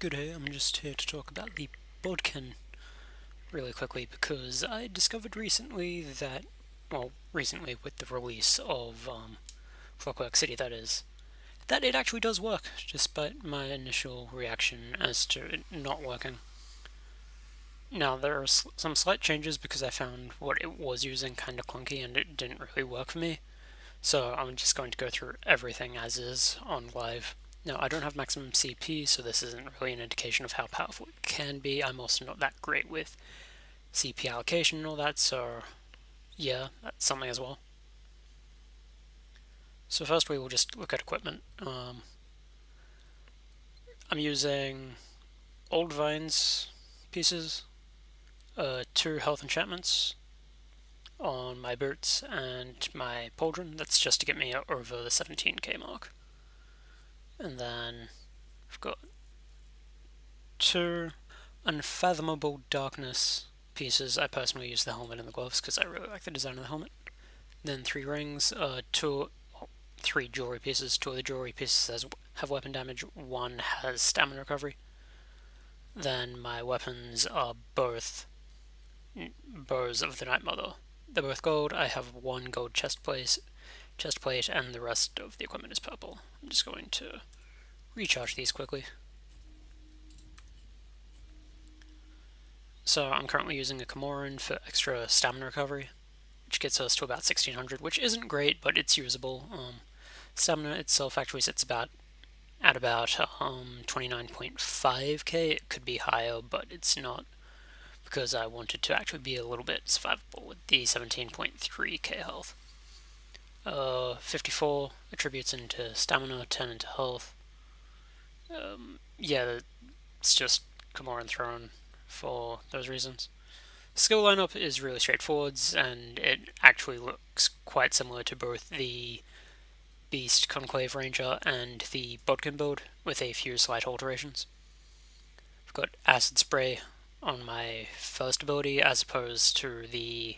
Good day, I'm just here to talk about the Bodkin really quickly because I discovered recently that, well, recently with the release of Clockwork City that is, that it actually does work, despite my initial reaction as to it not working. Now, there are some slight changes because I found what it was using kind of clunky and it didn't really work for me, so I'm just going to go through everything as is on live. Now, I don't have maximum CP, so this isn't really an indication of how powerful it can be. I'm also not that great with CP allocation and all that, so yeah, that's something as well. So first we will just look at equipment. I'm using Old Vines pieces, 2 health enchantments on my boots and my pauldron. That's just to get me over the 17k mark. And then I've got 2 Unfathomable Darkness pieces. I personally use the helmet and the gloves because I really like the design of the helmet. Then 3 rings, 3 jewelry pieces. 2 of the jewelry pieces have weapon damage, 1 has stamina recovery. Then my weapons are both Bows of the Night Mother. They're both gold. I have 1 gold chest plate, and the rest of the equipment is purple. I'm just going to recharge these quickly. So I'm currently using a Camoran for extra stamina recovery, which gets us to about 1600, which isn't great, but it's usable. Stamina itself actually sits at about 29.5k. It could be higher, but it's not, because I wanted to actually be a little bit survivable with the 17.3k health. 54 attributes into stamina, 10 into health. Yeah, it's just Camoran Throne for those reasons. Skill lineup is really straightforward, and it actually looks quite similar to both the Beast Conclave Ranger and the Bodkin build, with a few slight alterations. I've got Acid Spray on my first ability as opposed to the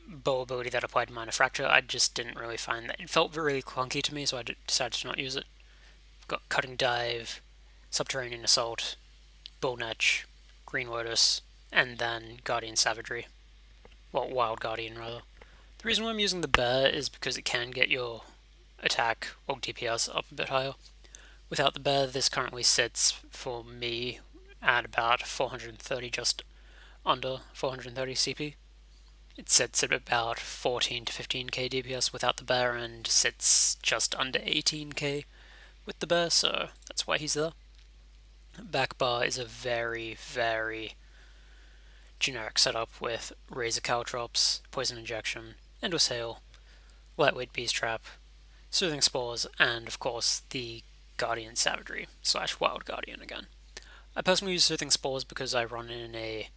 bow ability that applied Minor Fracture. I just didn't really find that. It felt really clunky to me, so I decided to not use it. I've got Cutting Dive, Subterranean Assault, Bull Netch, Green Lotus, and then Guardian Savagery. Well, Wild Guardian, rather. The reason why I'm using the bear is because it can get your attack, or DPS, up a bit higher. Without the bear, this currently sits, for me, at about 430, just under 430 CP. It sits at about 14 to 15k DPS without the bear, and sits just under 18k with the bear, so that's why he's there. Back bar is a very, very generic setup with Razor Caltrops, Poison Injection, Endless Hail, Lightweight Beast Trap, Soothing Spores, and of course the Guardian Savagery / Wild Guardian again. I personally use Soothing Spores because I run in a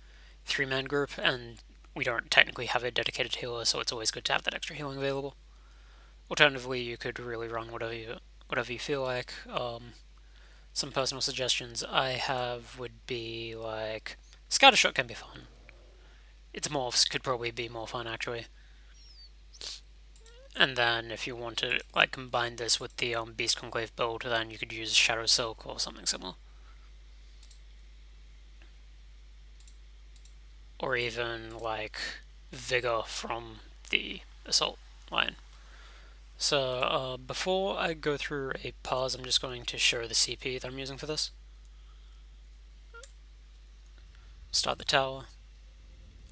3-man group and we don't technically have a dedicated healer, so it's always good to have that extra healing available. Alternatively, you could really run whatever you feel like. Some personal suggestions I have would be like Scattershot can be fun. Its morphs could probably be more fun actually. And then if you want to like combine this with the Beast Conclave build, then you could use Shadow Silk or something similar. Or even like Vigor from the Assault line. So before I go through a pause, I'm just going to show the CP that I'm using for this. Start the tower.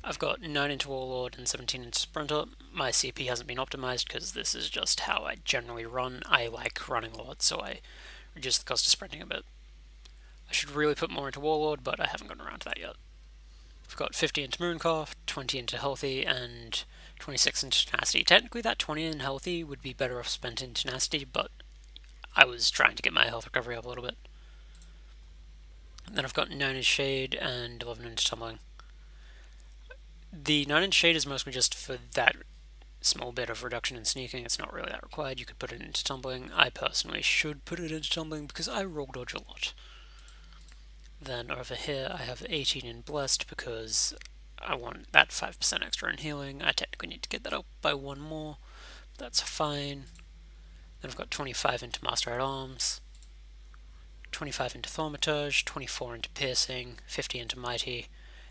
I've got 9 into Warlord and 17 into Sprinter. My CP hasn't been optimized because this is just how I generally run. I like running a lot, so I reduce the cost of sprinting a bit. I should really put more into Warlord, but I haven't gotten around to that yet. I've got 50 into Mooncough, 20 into Healthy, and 26 into Tenacity. Technically that 20 in Healthy would be better off spent in Tenacity, but I was trying to get my health recovery up a little bit. And then I've got 9 into Shade and 11 into Tumbling. The 9-inch Shade is mostly just for that small bit of reduction in sneaking. It's not really that required. You could put it into Tumbling. I personally should put it into Tumbling because I roll dodge a lot. Then over here I have 18 in Blessed because I want that 5% extra in healing. I technically need to get that up by 1 more, but that's fine. Then I've got 25 into Master at Arms, 25 into thaumaturge, 24 into piercing, 50 into mighty,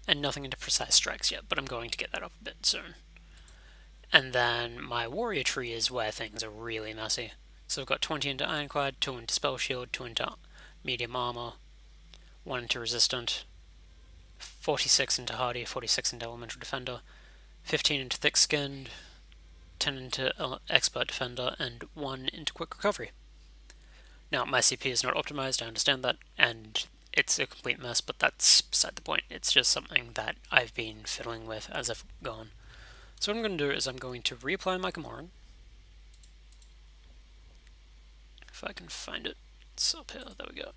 and nothing into precise strikes yet, but I'm going to get that up a bit soon. And then my warrior tree is where things are really messy. So I've got 20 into ironclad, 2 into spell shield, 2 into medium armor, 1 into resistant, 46 into hardy, 46 into elemental defender, 15 into thick skinned, 10 into expert defender, and 1 into quick recovery. Now, my CP is not optimized, I understand that, and it's a complete mess, but that's beside the point. It's just something that I've been fiddling with as I've gone. So what I'm going to do is I'm going to reapply my Gamoran. If I can find it. It's up here, there we go.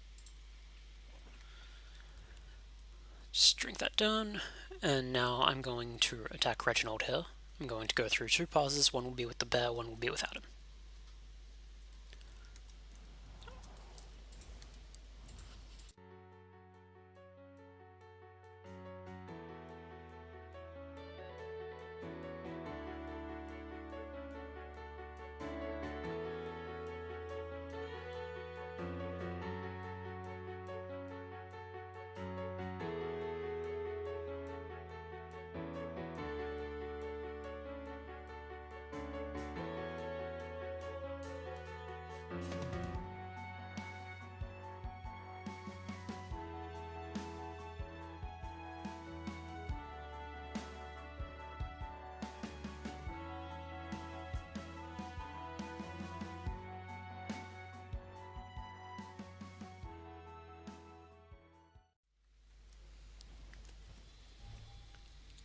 Just drink that down, and now I'm going to attack Reginald here. I'm going to go through 2 pauses, one will be with the bear, one will be without him.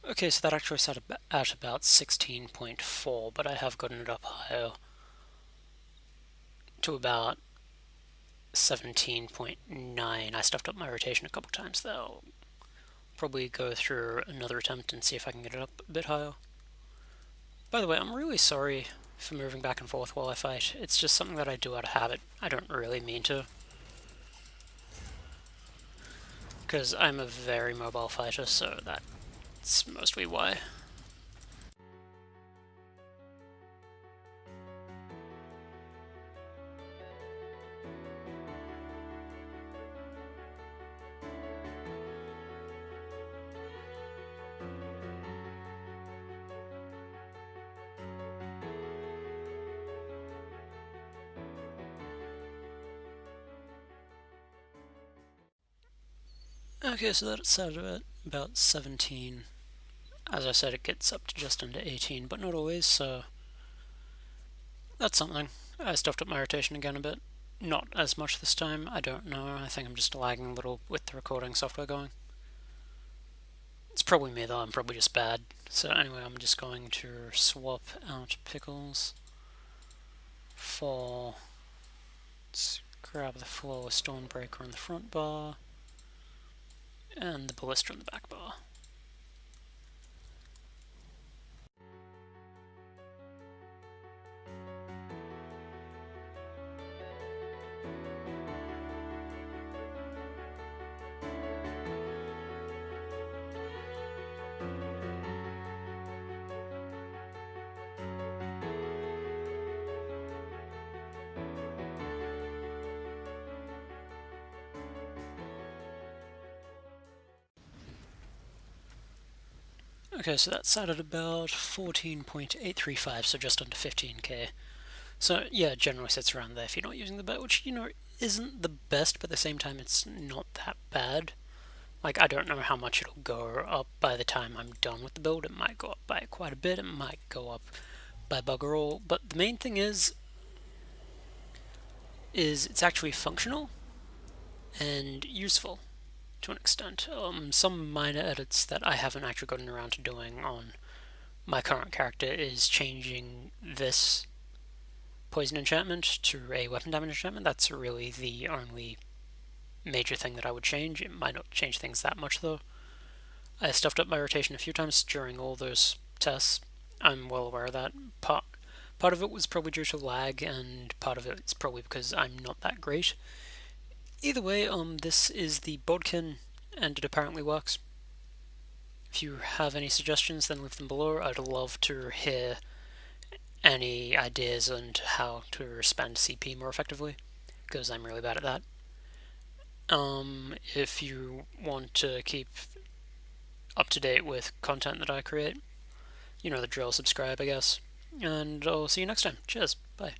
Okay, so that actually started at about 16.4, but I have gotten it up higher to about 17.9. I stuffed up my rotation a couple times though. I'll probably go through another attempt and see if I can get it up a bit higher. By the way, I'm really sorry for moving back and forth while I fight. It's just something that I do out of habit. I don't really mean to. Because I'm a very mobile fighter, so that's mostly why. Okay, so that's at about 17. As I said, it gets up to just under 18, but not always, so that's something. I stuffed up my rotation again a bit. Not as much this time, I don't know. I think I'm just lagging a little with the recording software going. It's probably me though, I'm probably just bad. So anyway, I'm just going to swap out Pickles for... Let's grab the Flawless Stormbreaker on the front bar, and the Ballista on the back bar. Okay, so that sat at about 14.835, so just under 15k. So yeah, generally sits around there if you're not using the bet, which, you know, isn't the best, but at the same time it's not that bad. Like, I don't know how much it'll go up by the time I'm done with the build. It might go up by quite a bit, it might go up by bugger all, but the main thing is it's actually functional and useful to an extent. Some minor edits that I haven't actually gotten around to doing on my current character is changing this poison enchantment to a weapon damage enchantment. That's really the only major thing that I would change. It might not change things that much though. I stuffed up my rotation a few times during all those tests. I'm well aware of that. Part of it was probably due to lag, and part of it is probably because I'm not that great. Either way, this is the Bodkin, and it apparently works. If you have any suggestions, then leave them below. I'd love to hear any ideas on how to spend CP more effectively, because I'm really bad at that. if you want to keep up to date with content that I create. You know the drill, subscribe, I guess. And I'll see you next time. Cheers. Bye.